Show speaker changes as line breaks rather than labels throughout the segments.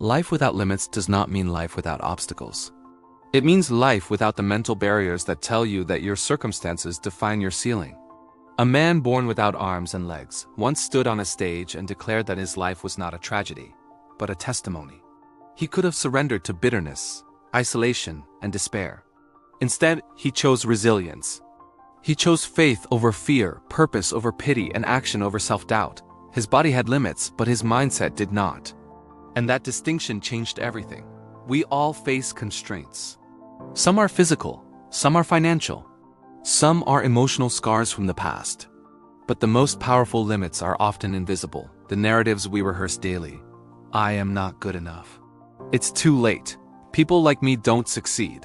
Life without limits does not mean life without obstacles. It means life without the mental barriers that tell you that your circumstances define your ceiling. A man born without arms and legs once stood on a stage and declared that his life was not a tragedy, but a testimony. He could have surrendered to bitterness, isolation, and despair. Instead, he chose resilience. He chose faith over fear, purpose over pity, and action over self-doubt. His body had limits, but his mindset did not. And that distinction changed everything. We all face constraints. Some are physical, some are financial, some are emotional scars from the past. But the most powerful limits are often invisible, the narratives we rehearse daily. I am not good enough. It's too late. People like me don't succeed.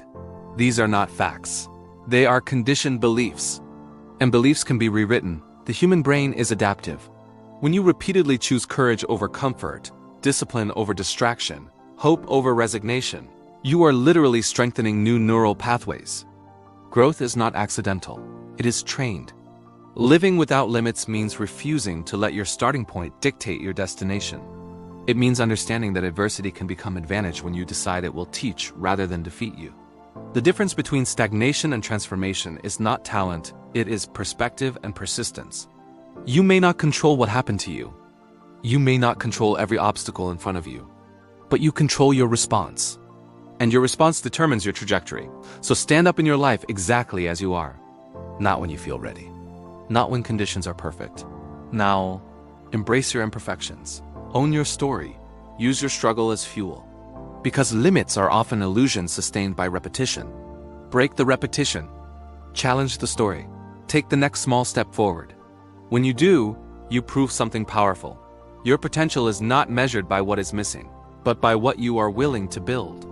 These are not facts. They are conditioned beliefs. And beliefs can be rewritten. The human brain is adaptive. When you repeatedly choose courage over comfort, discipline over distraction, hope over resignation, you are literally strengthening new neural pathways. Growth is not accidental. It is trained. Living without limits means refusing to let your starting point dictate your destination. It means understanding that adversity can become advantage when you decide it will teach rather than defeat you. The difference between stagnation and transformation is not talent, it is perspective and persistence. You may not control what happened to you. You may not control every obstacle in front of you. But you control your response. And your response determines your trajectory. So stand up in your life exactly as you are. Not when you feel ready. Not when conditions are perfect. Now, embrace your imperfections. Own your story. Use your struggle as fuel. Because limits are often illusions sustained by repetition. Break the repetition. Challenge the story. Take the next small step forward. When you do, you prove something powerful. Your potential is not measured by what is missing, but by what you are willing to build.